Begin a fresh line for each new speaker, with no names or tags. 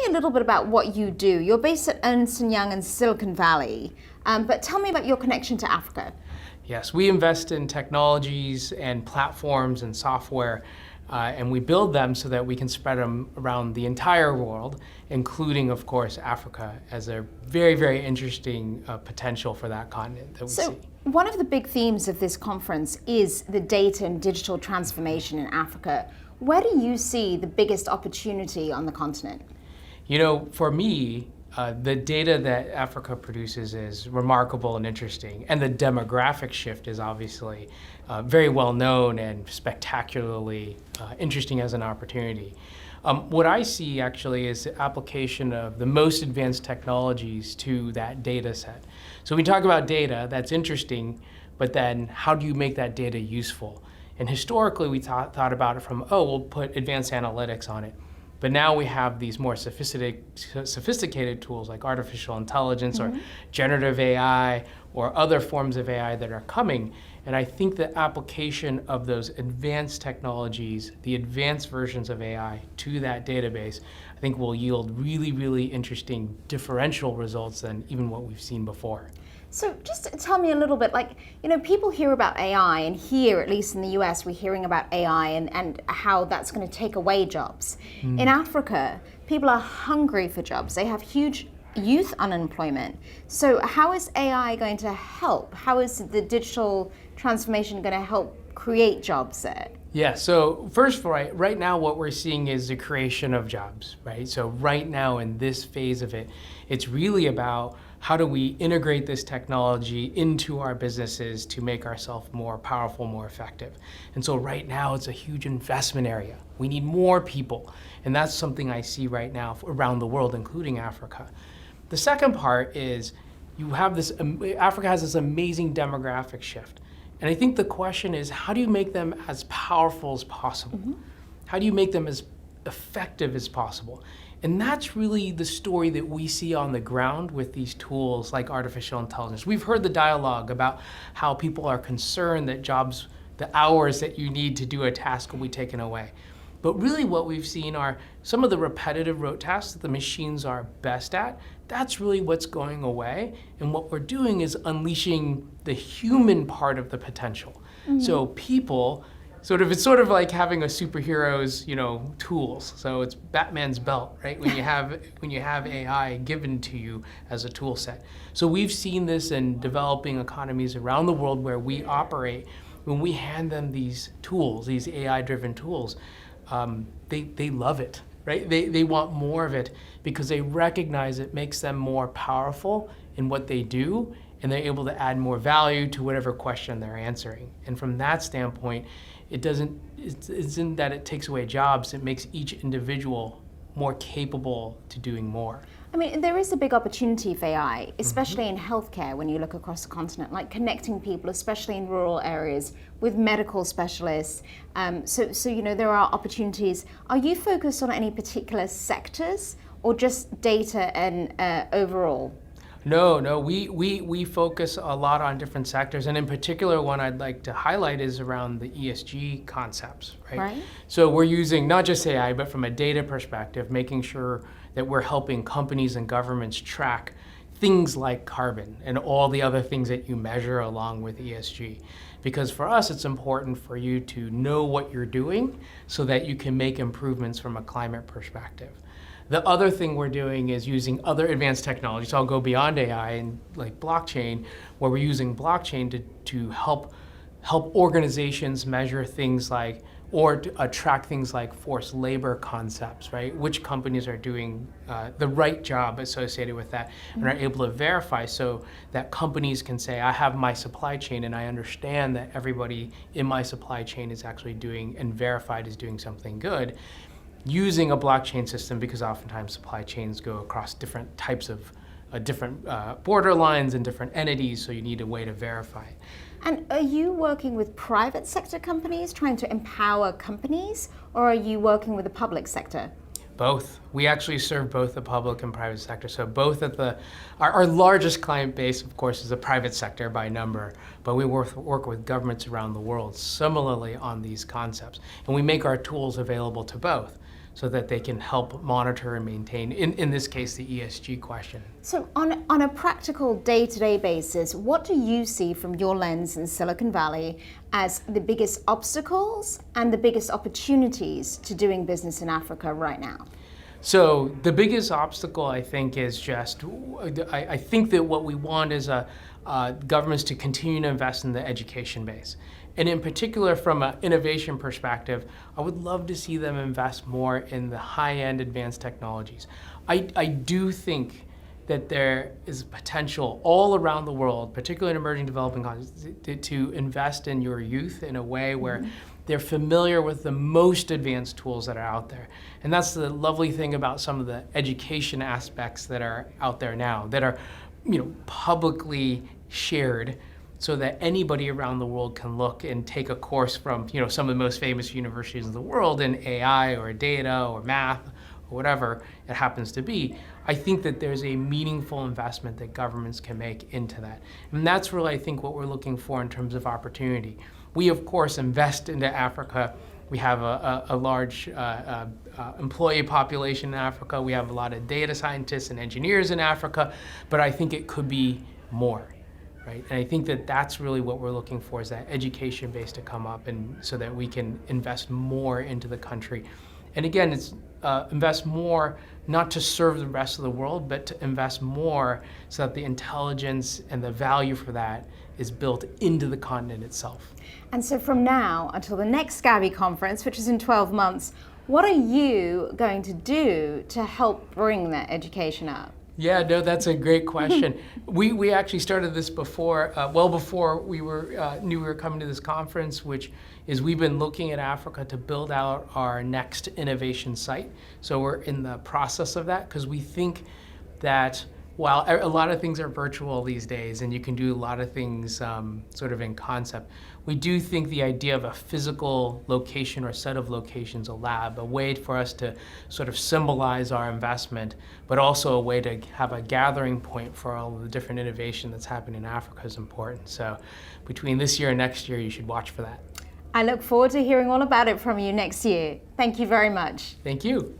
a little bit about what you do. You're based at Ernst & Young in Silicon Valley, but tell me about your connection to Africa.
Yes, we invest in technologies and platforms and software, and we build them so that we can spread them around the entire world, including, of course, Africa, as a very, very interesting potential for that continent that we see.
One of the big themes of this conference is the data and digital transformation in Africa. Where do you see the biggest opportunity on the continent?
You know, for me, the data that Africa produces is remarkable and interesting, and the demographic shift is obviously very well known and spectacularly interesting as an opportunity. What I see actually is the application of the most advanced technologies to that data set. So when we talk about data, that's interesting, but then how do you make that data useful? And historically we thought about it from, oh, we'll put advanced analytics on it. But now we have these more sophisticated tools like artificial intelligence or generative AI or other forms of AI that are coming. And I think the application of those advanced technologies, the advanced versions of AI to that database, I think will yield really, really interesting differential results than even what we've seen before.
So just tell me a little bit, like, you know, people hear about AI, and here, at least in the US, we're hearing about AI and how that's going to take away jobs. In Africa, people are hungry for jobs. They have huge youth unemployment. So how is AI going to help? How is the digital transformation going to help create jobs there?
Yeah, so first, right now what we're seeing is the creation of jobs, right? So right now in this phase of it, it's really about how do we integrate this technology into our businesses to make ourselves more powerful, more effective. And so right now it's a huge investment area. We need more people. And that's something I see right now around the world, including Africa. The second part is Africa has this amazing demographic shift. And I think the question is, how do you make them as powerful as possible? How do you make them as effective as possible? And that's really the story that we see on the ground with these tools like artificial intelligence. We've heard the dialogue about how people are concerned that jobs, the hours that you need to do a task will be taken away. But really what we've seen are some of the repetitive rote tasks that the machines are best at. That's really what's going away. And what we're doing is unleashing the human part of the potential. So people, it's sort of like having a superhero's, tools. So it's Batman's belt, right? When you have AI given to you as a tool set. So we've seen this in developing economies around the world where we operate. When we hand them these tools, these AI-driven tools, they love it, right? They want more of it because they recognize it makes them more powerful in what they do, and they're able to add more value to whatever question they're answering. And from that standpoint, it isn't that it takes away jobs, it makes each individual more capable to doing more.
I mean, there is a big opportunity for AI, especially in healthcare when you look across the continent, like connecting people, especially in rural areas, with medical specialists. So there are opportunities. Are you focused on any particular sectors or just data and overall?
No, we focus a lot on different sectors, and in particular one I'd like to highlight is around the ESG concepts, right? So we're using not just AI, but from a data perspective, making sure that we're helping companies and governments track things like carbon and all the other things that you measure along with ESG. Because for us, it's important for you to know what you're doing so that you can make improvements from a climate perspective. The other thing we're doing is using other advanced technologies. So I'll go beyond AI and like blockchain, where we're using blockchain to help organizations measure things like, or to track things like forced labor concepts, right? Which companies are doing the right job associated with that and are able to verify so that companies can say, I have my supply chain and I understand that everybody in my supply chain is actually doing and verified is doing something good. Using a blockchain system, because oftentimes supply chains go across different types of different border lines and different entities, so you need a way to verify it.
And are you working with private sector companies, trying to empower companies, or are you working with the public sector?
Both. We actually serve both the public and private sector. So both at our largest client base, of course, is the private sector by number, but we work with governments around the world similarly on these concepts. And we make our tools available to both. so that they can help monitor and maintain, in this case, the ESG question.
So on a practical day-to-day basis, what do you see from your lens in Silicon Valley as the biggest obstacles and the biggest opportunities to doing business in Africa right now?
So the biggest obstacle, I think, is just, I think that what we want is governments to continue to invest in the education base. And in particular, from an innovation perspective, I would love to see them invest more in the high-end advanced technologies. I do think that there is potential all around the world, particularly in emerging developing countries, to invest in your youth in a way where they're familiar with the most advanced tools that are out there. And that's the lovely thing about some of the education aspects that are out there now, that are, publicly shared, so that anybody around the world can look and take a course from, some of the most famous universities in the world in AI or data or math or whatever it happens to be. I think that there's a meaningful investment that governments can make into that. And that's really, I think, what we're looking for in terms of opportunity. We, of course, invest into Africa. We have a large employee population in Africa. We have a lot of data scientists and engineers in Africa, but I think it could be more. Right? And I think that that's really what we're looking for, is that education base to come up, and so that we can invest more into the country. And again, it's invest more not to serve the rest of the world, but to invest more so that the intelligence and the value for that is built into the continent itself.
And so from now until the next Gavi conference, which is in 12 months, what are you going to do to help bring that education up?
Yeah, no, that's a great question. We actually started this before, well before we knew we were coming to this conference, which is we've been looking at Africa to build out our next innovation site. So we're in the process of that, because we think that while a lot of things are virtual these days and you can do a lot of things sort of in concept, we do think the idea of a physical location or set of locations, a lab, a way for us to sort of symbolize our investment, but also a way to have a gathering point for all of the different innovation that's happening in Africa is important. So between this year and next year, you should watch for that.
I look forward to hearing all about it from you next year. Thank you very much.
Thank you.